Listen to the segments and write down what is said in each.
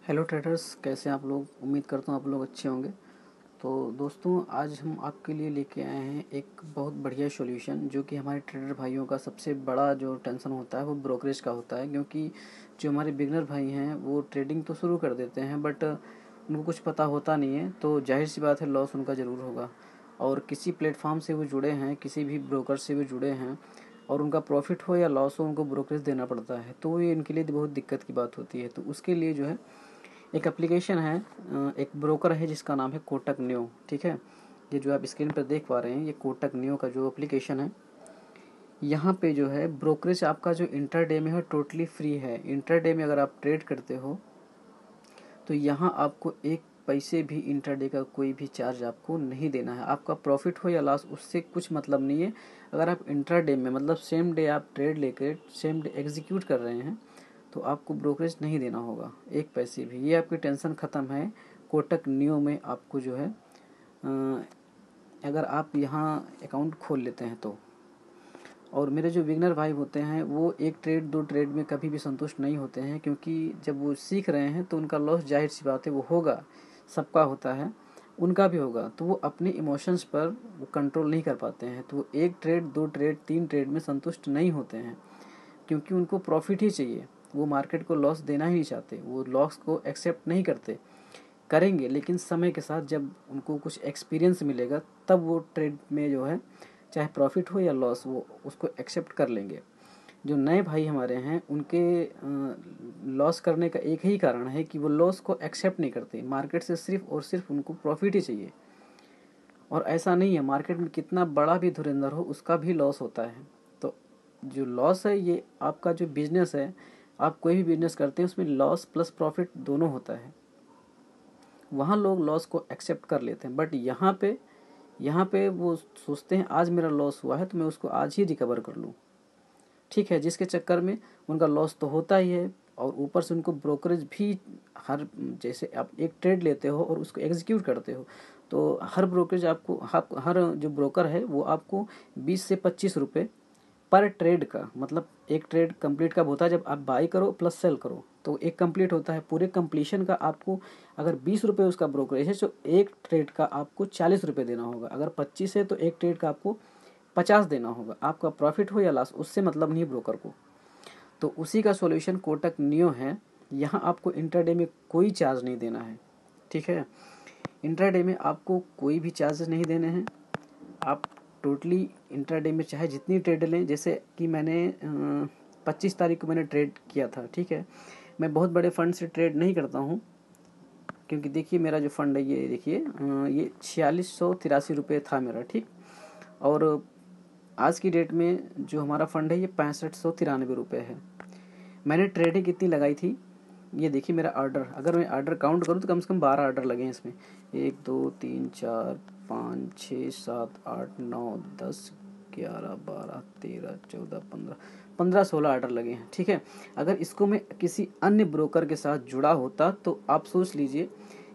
Hello traders, कैसे हैं आप लोग। उम्मीद करता हूँ आप लोग अच्छे होंगे। तो दोस्तों, आज हम आपके लिए लेके आए हैं एक बहुत बढ़िया सॉल्यूशन, जो कि हमारे ट्रेडर भाइयों का सबसे बड़ा जो टेंशन होता है वो ब्रोकरेज का होता है। क्योंकि जो हमारे बिगनर भाई हैं वो ट्रेडिंग तो शुरू कर देते हैं, बट उनको कुछ पता होता नहीं है, तो जाहिर सी बात है लॉस उनका ज़रूर होगा। और किसी प्लेटफॉर्म से वो जुड़े हैं, किसी भी ब्रोकर से वो जुड़े हैं, और उनका प्रॉफिट हो या लॉस हो, उनको ब्रोकरेज देना पड़ता है, तो ये इनके लिए बहुत दिक्कत की बात होती है। तो उसके लिए जो है एक एप्लीकेशन है, एक ब्रोकर है जिसका नाम है कोटक न्यू। ठीक है, ये जो आप स्क्रीन पर देख पा रहे हैं, ये कोटक न्यू का जो एप्लीकेशन है, यहाँ पे जो है ब्रोकरेज आपका जो इंटरडे में है टोटली फ्री है। इंटरडे में अगर आप ट्रेड करते हो तो यहाँ आपको एक पैसे भी इंटरडे का कोई भी चार्ज आपको नहीं देना है। आपका प्रॉफिट हो या लॉस उससे कुछ मतलब नहीं है। अगर आप इंटरडे में मतलब सेम डे आप ट्रेड लेकर सेम डे एग्जीक्यूट कर रहे हैं तो आपको ब्रोकरेज नहीं देना होगा एक पैसे भी। ये आपकी टेंशन ख़त्म है कोटक न्यू में। आपको जो है अगर आप यहाँ अकाउंट खोल लेते हैं तो। और मेरे जो बिगनर भाई होते हैं वो एक ट्रेड दो ट्रेड में कभी भी संतुष्ट नहीं होते हैं, क्योंकि जब वो सीख रहे हैं तो उनका लॉस जाहिर सी बात है वो होगा, सबका होता है, उनका भी होगा। तो वो अपने इमोशंस पर वो कंट्रोल नहीं कर पाते हैं, तो वो एक ट्रेड दो ट्रेड तीन ट्रेड में संतुष्ट नहीं होते हैं, क्योंकि उनको प्रॉफिट ही चाहिए। वो मार्केट को लॉस देना ही नहीं चाहते, वो लॉस को एक्सेप्ट नहीं करते। करेंगे लेकिन समय के साथ जब उनको कुछ एक्सपीरियंस मिलेगा तब वो ट्रेड में जो है चाहे प्रॉफिट हो या लॉस वो उसको एक्सेप्ट कर लेंगे। जो नए भाई हमारे हैं उनके लॉस करने का एक ही कारण है कि वो लॉस को एक्सेप्ट नहीं करते। मार्केट से सिर्फ और सिर्फ उनको प्रॉफिट ही चाहिए। और ऐसा नहीं है, मार्केट में कितना बड़ा भी धुरंधर हो उसका भी लॉस होता है। तो जो लॉस है ये आपका जो बिजनेस है, आप कोई भी बिजनेस करते हैं उसमें लॉस प्लस प्रॉफिट दोनों होता है। वहाँ लोग लॉस को एक्सेप्ट कर लेते हैं, बट यहाँ पे वो सोचते हैं आज मेरा लॉस हुआ है तो मैं उसको आज ही रिकवर कर लूँ। ठीक है, जिसके चक्कर में उनका लॉस तो होता ही है, और ऊपर से उनको ब्रोकरेज भी हर, जैसे आप एक ट्रेड लेते हो और उसको एग्जीक्यूट करते हो तो हर ब्रोकरेज आपको हर जो ब्रोकर है वो आपको 20 से 25 रुपये पर ट्रेड का, मतलब एक ट्रेड कंप्लीट कब होता है जब आप बाई करो प्लस सेल करो तो एक कंप्लीट होता है। पूरे कंप्लीशन का आपको अगर 20 रुपये उसका ब्रोकरेज है तो एक ट्रेड का आपको 40 रुपये देना होगा। अगर 25 है तो एक ट्रेड का आपको 50 देना होगा। आपका प्रॉफिट हो या लॉस उससे मतलब नहीं ब्रोकर को। तो उसी का सॉल्यूशन कोटक नियो है। यहाँ आपको इंटरडे में कोई चार्ज नहीं देना है। ठीक है, इंटरडे में आपको कोई भी चार्जेस नहीं देने हैं। आप टोटली इंट्राडे में चाहे जितनी ट्रेड लें, जैसे कि मैंने 25 तारीख को मैंने ट्रेड किया था। ठीक है, मैं बहुत बड़े फंड से ट्रेड नहीं करता हूँ, क्योंकि देखिए मेरा जो फंड है ये देखिए, ये 4683 रुपये था मेरा। ठीक, और आज की डेट में जो हमारा फंड है ये 6593 रुपये है। मैंने ट्रेडिंग कितनी लगाई थी ये देखिए, मेरा ऑर्डर अगर मैं ऑर्डर काउंट करूँ तो कम से कम 12 ऑर्डर लगे हैं इसमें। 1 2 3 4 5 6 7 8 9 10 11 12 13 14 15 15 16 ऑर्डर लगे हैं। ठीक है, अगर इसको मैं किसी अन्य ब्रोकर के साथ जुड़ा होता तो आप सोच लीजिए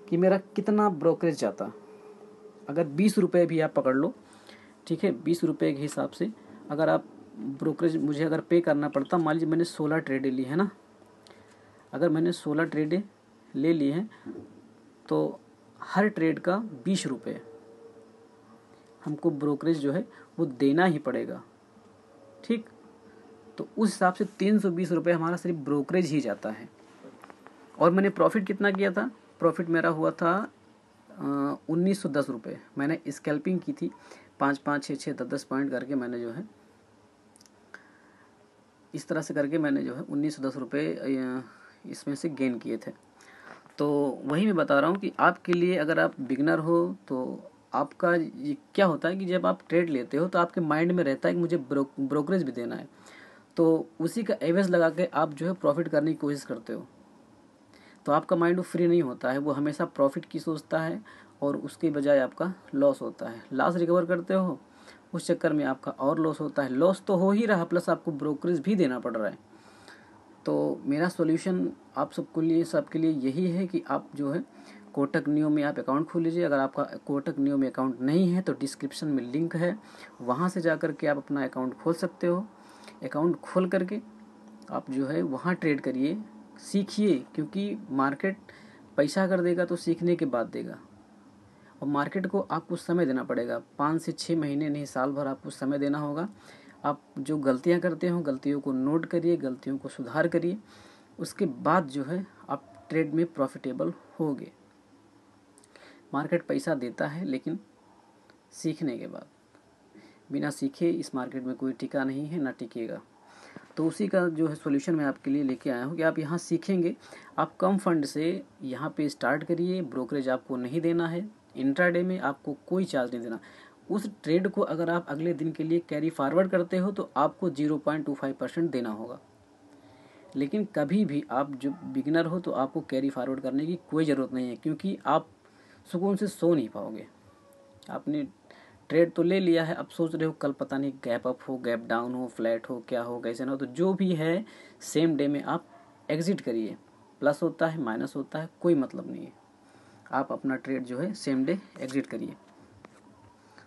कि मेरा कितना ब्रोकरेज जाता। अगर 20 रुपये भी आप पकड़ लो, ठीक है, 20 रुपये के हिसाब से अगर आप ब्रोकरेज मुझे अगर पे करना पड़ता, मान लीजिए मैंने 16 ट्रेडें ली है ना, अगर मैंने 16 ट्रेडें ले ली हैं तो हर ट्रेड का 20 रुपये हमको ब्रोकरेज जो है वो देना ही पड़ेगा। ठीक, तो उस हिसाब से 320 रुपये हमारा सिर्फ ब्रोकरेज ही जाता है। और मैंने प्रॉफिट कितना किया था, प्रॉफिट मेरा हुआ था 1910 रुपये। मैंने स्कैल्पिंग की थी 5 5 6 6 10 10 पॉइंट करके, मैंने जो है इस तरह से करके मैंने जो है 1910 रुपये इसमें से गेन किए थे। तो वही मैं बता रहा हूँ कि आपके लिए अगर आप बिगनर हो तो आपका ये क्या होता है कि जब आप ट्रेड लेते हो तो आपके माइंड में रहता है कि मुझे ब्रोकरेज भी देना है, तो उसी का एवज लगा के आप जो है प्रॉफिट करने की कोशिश करते हो। तो आपका माइंड वो फ्री नहीं होता है, वो हमेशा प्रॉफिट की सोचता है और उसके बजाय आपका लॉस होता है। लॉस रिकवर करते हो उस चक्कर में आपका और लॉस होता है। लॉस तो हो ही रहा प्लस आपको ब्रोकरेज भी देना पड़ रहा है। तो मेरा सॉल्यूशन आप सबके लिए यही है कि आप जो है कोटक नियो में आप अकाउंट खोल लीजिए। अगर आपका कोटक नियो में अकाउंट नहीं है तो डिस्क्रिप्शन में लिंक है, वहाँ से जा कर के आप अपना अकाउंट खोल सकते हो। अकाउंट खोल करके आप जो है वहाँ ट्रेड करिए, सीखिए, क्योंकि मार्केट पैसा अगर देगा तो सीखने के बाद देगा, और मार्केट को आपको समय देना पड़ेगा। 5 से 6 महीने नहीं, साल भर आपको समय देना होगा। आप जो गलतियां करते हो, गलतियों को नोट करिए, गलतियों को सुधार करिए, उसके बाद जो है आप ट्रेड में प्रॉफिटेबल होगे। मार्केट पैसा देता है लेकिन सीखने के बाद। बिना सीखे इस मार्केट में कोई टिका नहीं है, ना टिकेगा। तो उसी का जो है सॉल्यूशन मैं आपके लिए लेके आया हूँ कि आप यहाँ सीखेंगे। आप कम फंड से यहाँ पे स्टार्ट करिए, ब्रोकरेज आपको नहीं देना है, इंट्राडे में आपको कोई चार्ज नहीं देना। उस ट्रेड को अगर आप अगले दिन के लिए कैरी फॉरवर्ड करते हो तो आपको 0.25% देना होगा। लेकिन कभी भी आप जो बिगिनर हो तो आपको कैरी फॉरवर्ड करने की कोई ज़रूरत नहीं है, क्योंकि आप सुकून से सो नहीं पाओगे। आपने ट्रेड तो ले लिया है, अब सोच रहे हो कल पता नहीं गैप अप हो, गैप डाउन हो, फ्लैट हो, क्या हो, कैसे ना हो, तो जो भी है सेम डे में आप एग्जिट करिए। प्लस होता है, माइनस होता है, कोई मतलब नहीं है। आप अपना ट्रेड जो है सेम डे एग्जिट करिए।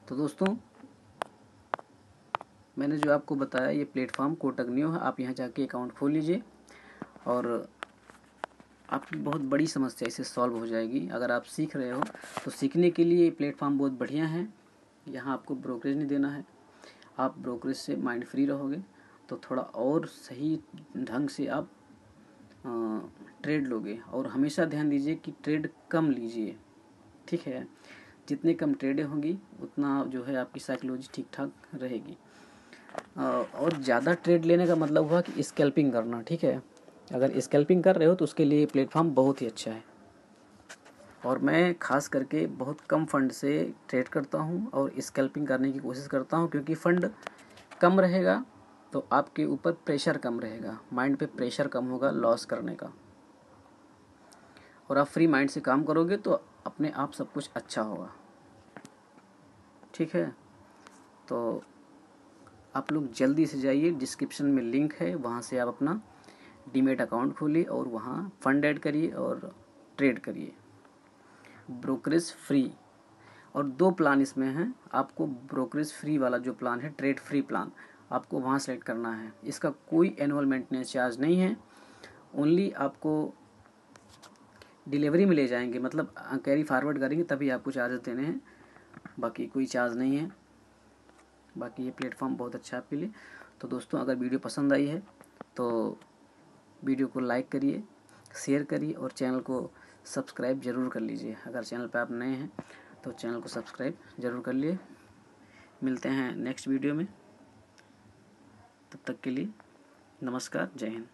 तो दोस्तों, मैंने जो आपको बताया ये प्लेटफॉर्म कोटक न्यू है, आप यहाँ जाके अकाउंट खोल लीजिए और आपकी बहुत बड़ी समस्या इससे सॉल्व हो जाएगी। अगर आप सीख रहे हो तो सीखने के लिए ये प्लेटफॉर्म बहुत बढ़िया है। यहाँ आपको ब्रोकरेज नहीं देना है, आप ब्रोकरेज से माइंड फ्री रहोगे तो थोड़ा और सही ढंग से आप ट्रेड लोगे। और हमेशा ध्यान दीजिए कि ट्रेड कम लीजिए, ठीक है। जितने कम ट्रेडें होंगी उतना जो है आपकी साइकोलॉजी ठीक ठाक रहेगी। और ज़्यादा ट्रेड लेने का मतलब हुआ कि स्कैल्पिंग करना, ठीक है। अगर स्कैल्पिंग कर रहे हो तो उसके लिए प्लेटफॉर्म बहुत ही अच्छा है। और मैं खास करके बहुत कम फंड से ट्रेड करता हूँ और स्कैल्पिंग करने की कोशिश करता हूँ, क्योंकि फ़ंड कम रहेगा तो आपके ऊपर प्रेशर कम रहेगा, माइंड पे प्रेशर कम होगा लॉस करने का, और आप फ्री माइंड से काम करोगे तो अपने आप सब कुछ अच्छा होगा, ठीक है। तो आप लोग जल्दी से जाइए, डिस्क्रिप्शन में लिंक है, वहाँ से आप अपना डीमेट अकाउंट खोलिए और वहाँ फंड ऐड करिए और ट्रेड करिए, ब्रोकरेज फ्री। और 2 प्लान इसमें हैं, आपको ब्रोकरेज फ्री वाला जो प्लान है, ट्रेड फ्री प्लान, आपको वहाँ सेलेक्ट करना है। इसका कोई एनुअल मेंटेनेंस चार्ज नहीं है, ओनली आपको डिलीवरी में ले जाएंगे, मतलब कैरी फॉरवर्ड करेंगे तभी आपको चार्ज देने हैं, बाकी कोई चार्ज नहीं है। बाकी ये प्लेटफॉर्म बहुत अच्छा है आपके लिए। तो दोस्तों, अगर वीडियो पसंद आई है तो वीडियो को लाइक करिए, शेयर करिए और चैनल को सब्सक्राइब ज़रूर कर लीजिए। अगर चैनल पर आप नए हैं तो चैनल को सब्सक्राइब ज़रूर कर लिए। मिलते हैं नेक्स्ट वीडियो में, तब तक के लिए नमस्कार, जय हिंद।